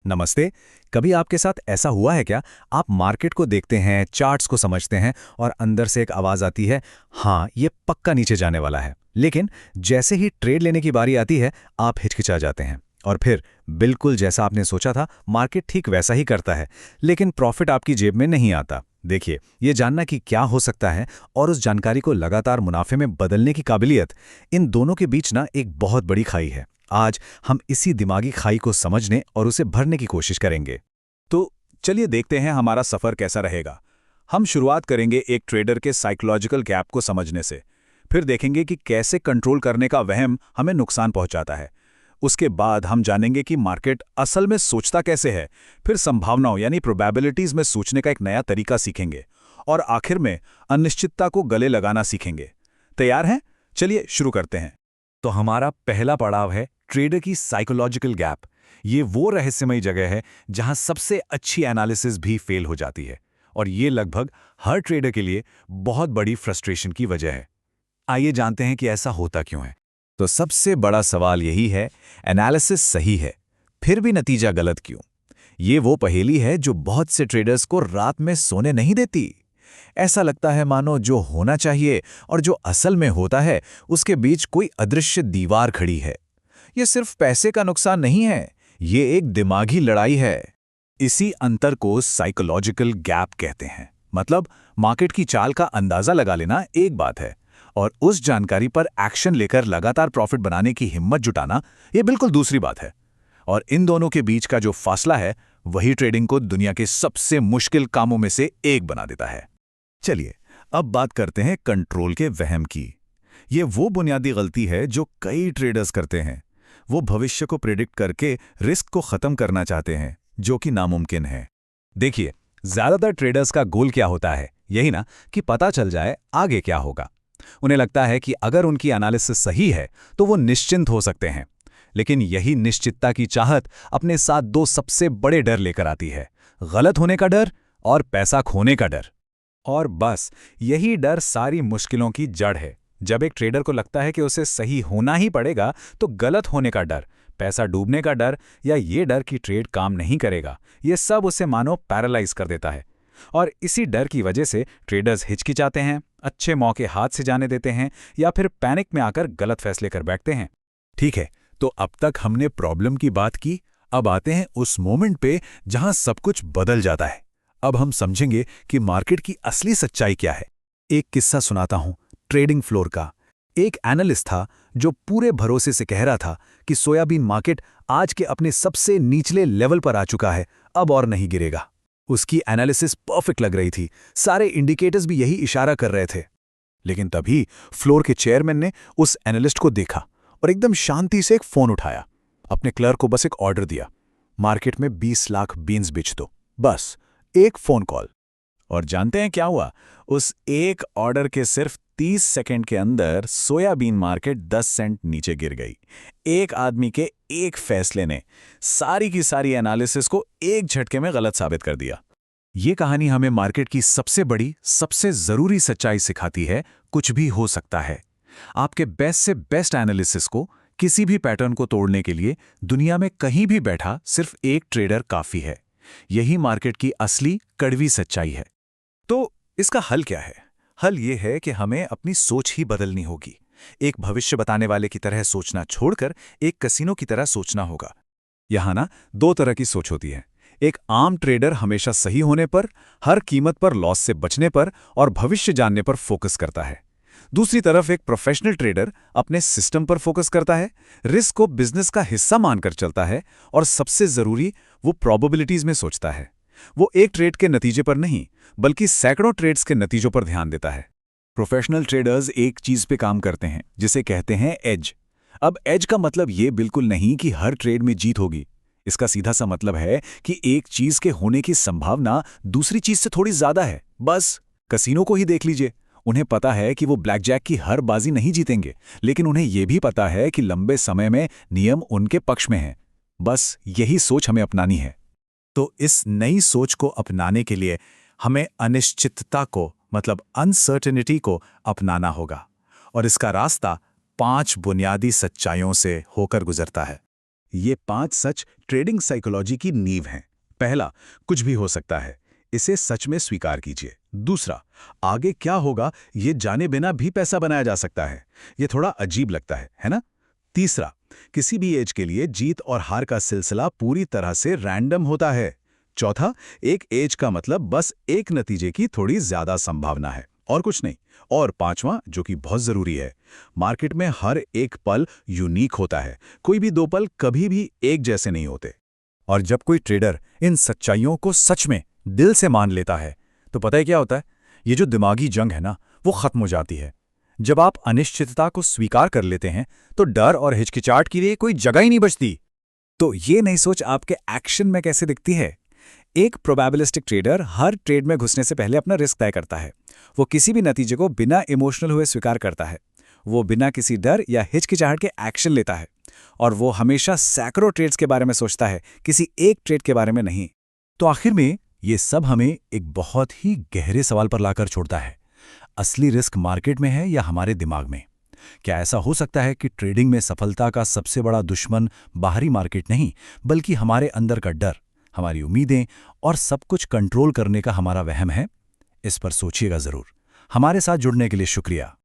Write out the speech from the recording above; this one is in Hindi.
नमस्ते। कभी आपके साथ ऐसा हुआ है क्या? आप मार्केट को देखते हैं, चार्ट्स को समझते हैं और अंदर से एक आवाज़ आती है, हाँ, ये पक्का नीचे जाने वाला है। लेकिन जैसे ही ट्रेड लेने की बारी आती है, आप हिचकिचा जाते हैं। और फिर बिल्कुल जैसा आपने सोचा था, मार्केट ठीक वैसा ही करता है, लेकिन प्रॉफिट आपकी जेब में नहीं आता। देखिए, ये जानना कि क्या हो सकता है और उस जानकारी को लगातार मुनाफे में बदलने की काबिलियत, इन दोनों के बीच ना एक बहुत बड़ी खाई है। आज हम इसी दिमागी खाई को समझने और उसे भरने की कोशिश करेंगे। तो चलिए देखते हैं हमारा सफ़र कैसा रहेगा। हम शुरुआत करेंगे एक ट्रेडर के साइकोलॉजिकल गैप को समझने से। फिर देखेंगे कि कैसे कंट्रोल करने का वहम हमें नुकसान पहुंचाता है। उसके बाद हम जानेंगे कि मार्केट असल में सोचता कैसे है। फिर संभावनाओं यानी प्रोबेबिलिटीज में सोचने का एक नया तरीका सीखेंगे। और आखिर में अनिश्चितता को गले लगाना सीखेंगे। तैयार हैं? चलिए शुरू करते हैं। तो हमारा पहला पड़ाव है ट्रेडर की साइकोलॉजिकल गैप। ये वो रहस्यमयी जगह है जहां सबसे अच्छी एनालिसिस भी फेल हो जाती है, और ये लगभग हर ट्रेडर के लिए बहुत बड़ी फ्रस्ट्रेशन की वजह है। आइए जानते हैं कि ऐसा होता क्यों है। तो सबसे बड़ा सवाल यही है, एनालिसिस सही है, फिर भी नतीजा गलत क्यों? ये वो पहेली है जो बहुत से ट्रेडर्स को रात में सोने नहीं देती। ऐसा लगता है मानो जो होना चाहिए और जो असल में होता है, उसके बीच कोई अदृश्य दीवार खड़ी है। ये सिर्फ पैसे का नुकसान नहीं है, ये एक दिमागी लड़ाई है। इसी अंतर को साइकोलॉजिकल गैप कहते हैं। मतलब मार्केट की चाल का अंदाजा लगा लेना एक बात है, और उस जानकारी पर एक्शन लेकर लगातार प्रॉफिट बनाने की हिम्मत जुटाना ये बिल्कुल दूसरी बात है। और इन दोनों के बीच का जो फासला है, वही ट्रेडिंग को दुनिया के सबसे मुश्किल कामों में से एक बना देता है। चलिए अब बात करते हैं कंट्रोल के वहम की। ये वो बुनियादी गलती है जो कई ट्रेडर्स करते हैं। वो भविष्य को प्रेडिक्ट करके रिस्क को खत्म करना चाहते हैं, जो कि नामुमकिन है। देखिए, ज्यादातर ट्रेडर्स का गोल क्या होता है? यही ना, कि पता चल जाए आगे क्या होगा। उन्हें लगता है कि अगर उनकी एनालिसिस सही है तो वो निश्चिंत हो सकते हैं। लेकिन यही निश्चितता की चाहत अपने साथ दो सबसे बड़े डर लेकर आती है, गलत होने का डर और पैसा खोने का डर। और बस यही डर सारी मुश्किलों की जड़ है। जब एक ट्रेडर को लगता है कि उसे सही होना ही पड़ेगा, तो गलत होने का डर, पैसा डूबने का डर या ये डर कि ट्रेड काम नहीं करेगा, ये सब उसे मानो पैरालाइज कर देता है। और इसी डर की वजह से ट्रेडर्स हिचकिचाते हैं, अच्छे मौके हाथ से जाने देते हैं या फिर पैनिक में आकर गलत फैसले कर बैठते हैं। ठीक है, तो अब तक हमने प्रॉब्लम की बात की। अब आते हैं उस मोमेंट पे जहां सब कुछ बदल जाता है। अब हम समझेंगे कि मार्केट की असली सच्चाई क्या है। एक किस्सा सुनाता हूं ट्रेडिंग फ्लोर का। एक एनालिस्ट था जो पूरे भरोसे से कह रहा था कि सोयाबीन मार्केट आज के अपने सबसे निचले लेवल पर आ चुका है, अब और नहीं गिरेगा। उसकी एनालिसिस परफेक्ट लग रही थी, सारे इंडिकेटर्स भी यही इशारा कर रहे थे। लेकिन तभी फ्लोर के चेयरमैन ने उस एनालिस्ट को देखा और एकदम शांति से एक फोन उठाया। अपने क्लर्क को बस एक ऑर्डर दिया, मार्केट में 20 लाख बीन्स बेच दो। बस एक फोन कॉल। और जानते हैं क्या हुआ? उस एक ऑर्डर के सिर्फ 30 सेकंड के अंदर सोयाबीन मार्केट 10 सेंट नीचे गिर गई। एक आदमी के एक फैसले ने सारी की सारी एनालिसिस को एक झटके में गलत साबित कर दिया। ये कहानी हमें मार्केट की सबसे बड़ी, सबसे जरूरी सच्चाई सिखाती है, कुछ भी हो सकता है। आपके बेस्ट से बेस्ट एनालिसिस को, किसी भी पैटर्न को तोड़ने के लिए दुनिया में कहीं भी बैठा सिर्फ एक ट्रेडर काफी है। यही मार्केट की असली कड़वी सच्चाई है। तो इसका हल क्या है? हल ये है कि हमें अपनी सोच ही बदलनी होगी। एक भविष्य बताने वाले की तरह सोचना छोड़कर एक कसिनो की तरह सोचना होगा। यहां ना दो तरह की सोच होती है। एक आम ट्रेडर हमेशा सही होने पर, हर कीमत पर लॉस से बचने पर और भविष्य जानने पर फोकस करता है। दूसरी तरफ एक प्रोफेशनल ट्रेडर अपने सिस्टम पर फोकस करता है, रिस्क को बिजनेस का हिस्सा मानकर चलता है और सबसे जरूरी, वो प्रोबेबिलिटीज में सोचता है। वो एक ट्रेड के नतीजे पर नहीं, बल्कि सैकड़ों ट्रेड्स के नतीजों पर ध्यान देता है। प्रोफेशनल ट्रेडर्स एक चीज पे काम करते हैं जिसे कहते हैं एज। अब एज का मतलब ये बिल्कुल नहीं कि हर ट्रेड में जीत होगी। इसका सीधा सा मतलब है कि एक चीज के होने की संभावना दूसरी चीज से थोड़ी ज्यादा है। बस कसिनो को ही देख लीजिए। उन्हें पता है कि वो ब्लैक जैक की हर बाजी नहीं जीतेंगे, लेकिन उन्हें यह भी पता है कि लंबे समय में नियम उनके पक्ष में हैं। बस यही सोच हमें अपनानी है। तो इस नई सोच को अपनाने के लिए हमें अनिश्चितता को, मतलब अनसर्टेनिटी को अपनाना होगा। और इसका रास्ता 5 बुनियादी सच्चाइयों से होकर गुजरता है। ये 5 सच ट्रेडिंग साइकोलॉजी की नींव हैं। पहला, कुछ भी हो सकता है, इसे सच में स्वीकार कीजिए। दूसरा, आगे क्या होगा ये जाने बिना भी पैसा बनाया जा सकता है। ये थोड़ा अजीब लगता है ना? तीसरा, किसी भी एज के लिए जीत और हार का सिलसिला पूरी तरह से रैंडम होता है। चौथा, एक एज का मतलब बस एक नतीजे की थोड़ी ज्यादा संभावना है और कुछ नहीं। और पांचवां, जो कि बहुत जरूरी है, मार्केट में हर एक पल यूनिक होता है। कोई भी 2 पल कभी भी एक जैसे नहीं होते। और जब कोई ट्रेडर इन सच्चाइयों को सच में दिल से मान लेता है तो पता है क्या होता है? ये जो दिमागी जंग है ना, वो खत्म हो जाती है। जब आप अनिश्चितता को स्वीकार कर लेते हैं तो डर और हिचकिचाहट के लिए कोई जगह ही नहीं बचती। तो ये नई सोच आपके एक्शन में कैसे दिखती है? एक प्रोबेबिलिस्टिक ट्रेडर हर ट्रेड में घुसने से पहले अपना रिस्क तय करता है। वो किसी भी नतीजे को बिना इमोशनल हुए स्वीकार करता है। वो बिना किसी डर या हिचकिचाहट के एक्शन लेता है। और वो हमेशा सैकड़ों ट्रेड्स के बारे में सोचता है, किसी एक ट्रेड के बारे में नहीं। तो आखिर में ये सब हमें एक बहुत ही गहरे सवाल पर लाकर छोड़ता है। असली रिस्क मार्केट में है या हमारे दिमाग में? क्या ऐसा हो सकता है कि ट्रेडिंग में सफलता का सबसे बड़ा दुश्मन बाहरी मार्केट नहीं, बल्कि हमारे अंदर का डर, हमारी उम्मीदें और सब कुछ कंट्रोल करने का हमारा वहम है? इस पर सोचिएगा जरूर। हमारे साथ जुड़ने के लिए शुक्रिया।